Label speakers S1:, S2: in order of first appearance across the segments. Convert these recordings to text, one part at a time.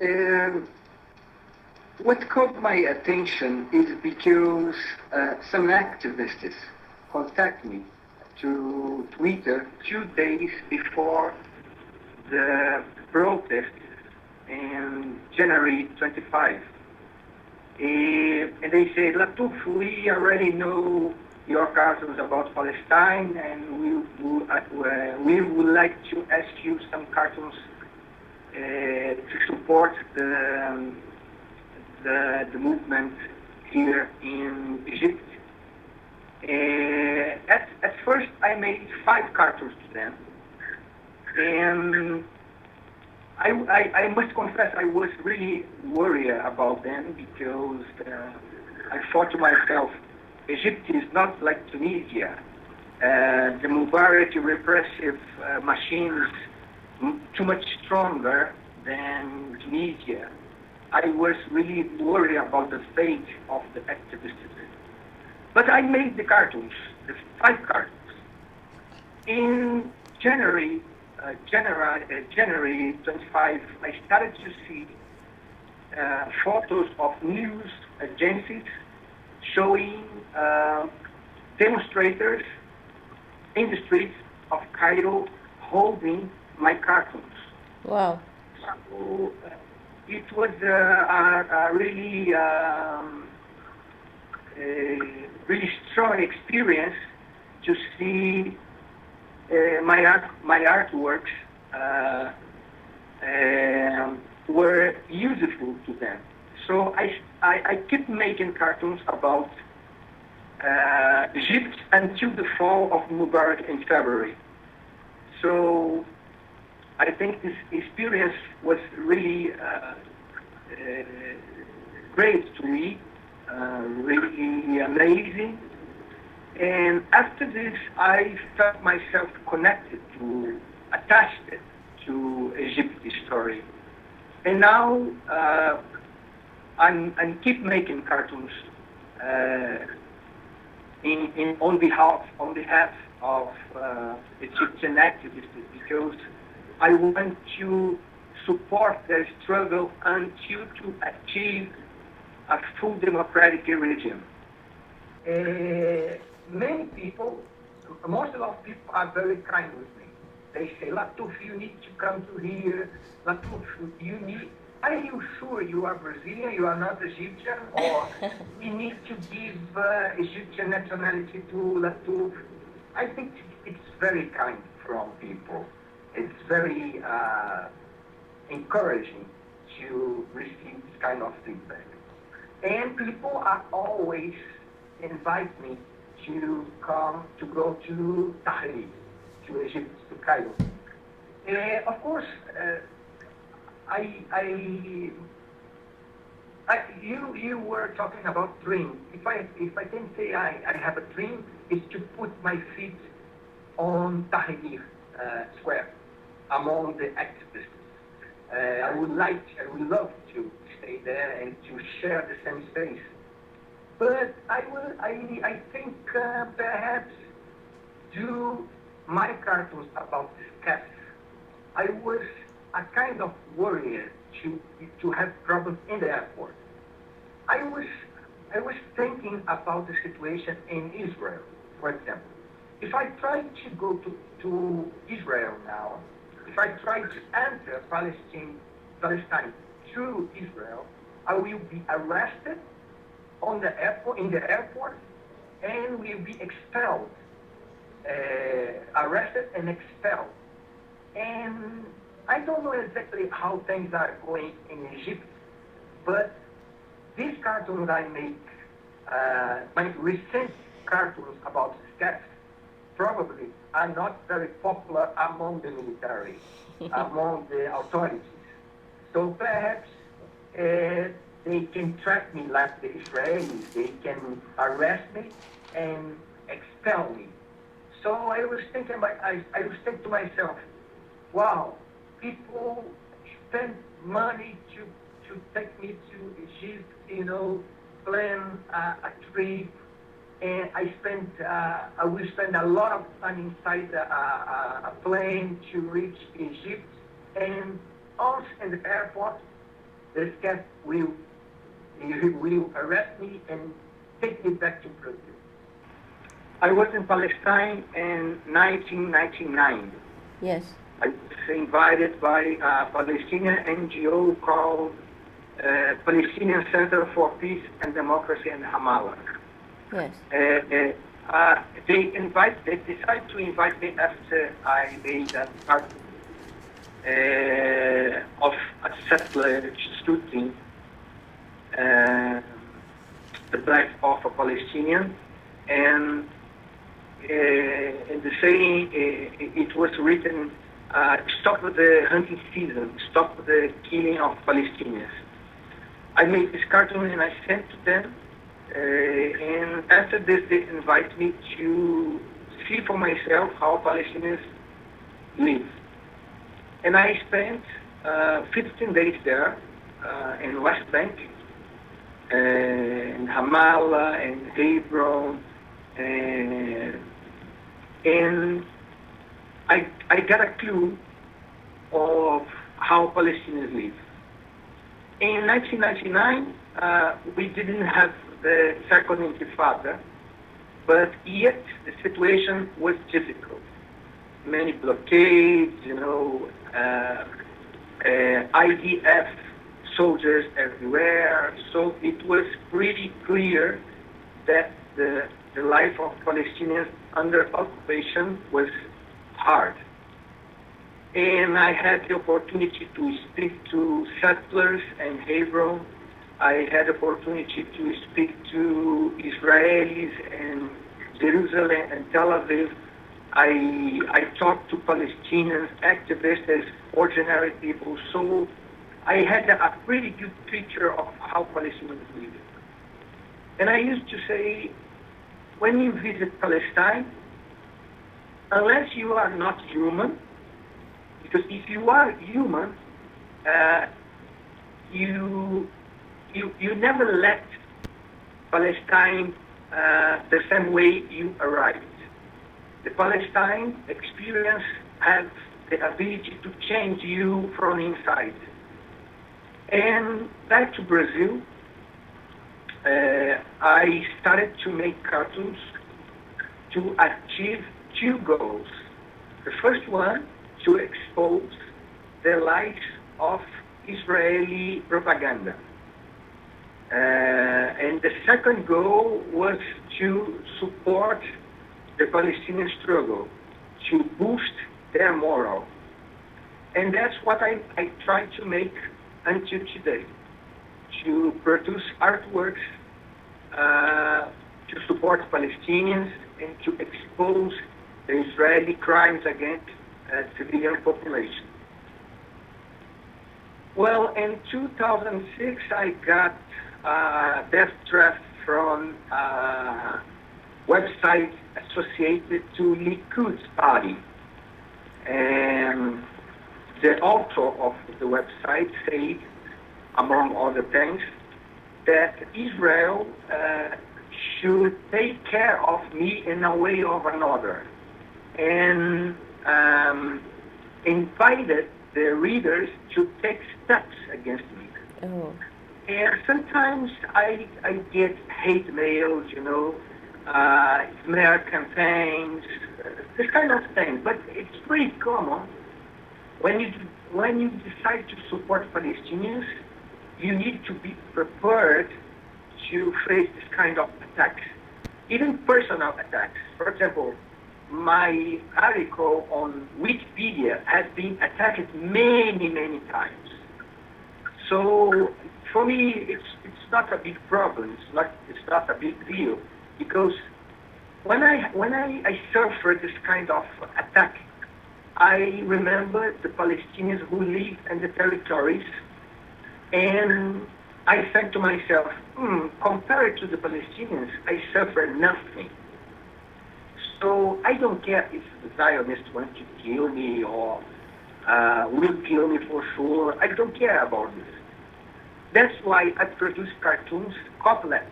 S1: Um, what caught my attention is because some activists contact me to Twitter 2 days before the protest in January 25. And they say, Latouf, we already know your cartoons about Palestine, and we would like to ask you some cartoons to support the movement here in Egypt. At first, I made 5 cartoons to them, and I must confess I was really worried about them because I thought to myself, Egypt is not like Tunisia. The Mubarak repressive machines too much stronger than Tunisia. I was really worried about the fate of the activists. But I made the cartoons, the 5 cartoons. In January 25, I started to see photos of news agencies showing demonstrators in the streets of Cairo holding my cartoons.
S2: Wow.
S1: So it was a really strong experience to see my artworks were useful to them. So I keep making cartoons about Egypt until the fall of Mubarak in February. So I think this experience was really great to me, really amazing. And after this, I felt myself connected attached to Egypt's story. And now I'm keep making cartoons on behalf of Egyptian activists because I want to support their struggle until to achieve a full democratic regime. Many people, most of the people are very kind with me. They say, Latouf, you need to come to here. Latouf, are you sure you are Brazilian, you are not Egyptian? Or we need to give Egyptian nationality to Latouf? I think it's very kind from people. It's very encouraging to receive this kind of feedback. And people are always invite me to go to Tahrir, to Egypt, to Cairo. Of course, you were talking about dream. If I can say I have a dream, is to put my feet on Tahrir Square among the activists. I would love to stay there and to share the same space. But I think perhaps do my cartoons about this cat. I was a kind of worried to have problems in the airport. I was thinking about the situation in Israel, for example. If I try to go to Israel now, if I try to enter Palestine through Israel, I will be arrested in the airport, and will be expelled, arrested and expelled. And I don't know exactly how things are going in Egypt, but these cartoons I make, my recent cartoons about cats, probably are not very popular among the military, among the authorities. So perhaps they can track me like the Israelis. They can arrest me and expel me. So I was thinking to myself, wow, people spend money to take me to Egypt, plan a trip, and I will spend a lot of time inside a plane to reach Egypt, and also in the airport, the SCAF will arrest me and take me back to Brazil. I was in Palestine in 1999.
S2: Yes.
S1: I was invited by a Palestinian NGO called Palestinian Center for Peace and Democracy in Ramallah.
S2: Yes.
S1: They decided to invite me after I made a part of a settler shooting the life of a Palestinian, and in the saying it was written, stop the hunting season, stop the killing of Palestinians. I made this cartoon and I sent to them, and after this they invite me to see for myself how Palestinians live. And I spent 15 days there in West Bank, in Ramallah, and Hebron, and I got a clue of how Palestinians live. In 1999, we didn't have the second intifada, but yet the situation was difficult. Many blockades, IDF soldiers everywhere. So it was pretty clear that the life of Palestinians under occupation was hard. And I had the opportunity to speak to settlers in Hebron. I had the opportunity to speak to Israelis in Jerusalem and Tel Aviv. I talked to Palestinians, activists, ordinary people. So I had a pretty good picture of how Palestinians live. And I used to say, when you visit Palestine, unless you are not human, because if you are human, you never left Palestine the same way you arrived. The Palestine experience has the ability to change you from inside. And back to Brazil, I started to make cartoons to achieve two goals. The first one, to expose the lies of Israeli propaganda. And the second goal was to support the Palestinian struggle, to boost their morale. And that's what I try to make until today, to produce artworks to support Palestinians and to expose the Israeli crimes against civilian population. Well, in 2006, I got a death threat from a website associated to Likud's party. And the author of the website said, among other things, that Israel should take care of me in a way or another, and invited the readers to take steps against me.
S2: Oh.
S1: And sometimes I get hate mails, smear campaigns, this kind of thing. But it's pretty common. When you decide to support Palestinians, you need to be prepared to face this kind of attacks, even personal attacks. For example, my article on Wikipedia has been attacked many, many times. So for me, it's not a big problem. It's not a big deal, because when I suffer this kind of attack, I remember the Palestinians who live in the territories, and I think to myself, compared to the Palestinians, I suffer nothing. So I don't care if the Zionists want to kill me or will kill me for sure. I don't care about this. That's why I produce cartoons, couplets,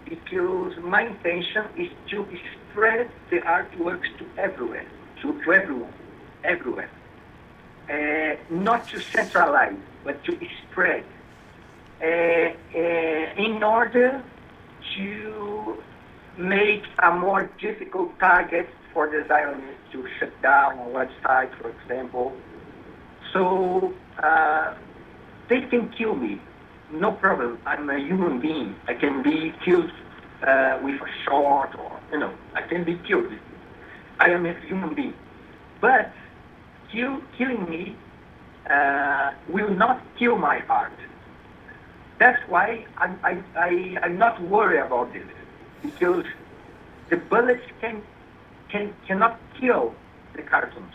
S1: because my intention is to spread the artworks to everywhere, to everyone, everywhere. Not to centralize, but to spread. in order to make a more difficult target for the Zionists to shut down a website, for example. So they can kill me, no problem. I'm a human being. I can be killed with a shot, or I can be killed. I am a human being, but killing me will not kill my heart. That's why I'm not worried about this, because the bullets cannot kill the cartoons.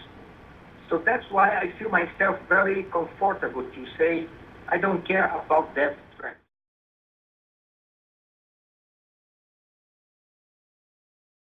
S1: So that's why I feel myself very comfortable to say I don't care about that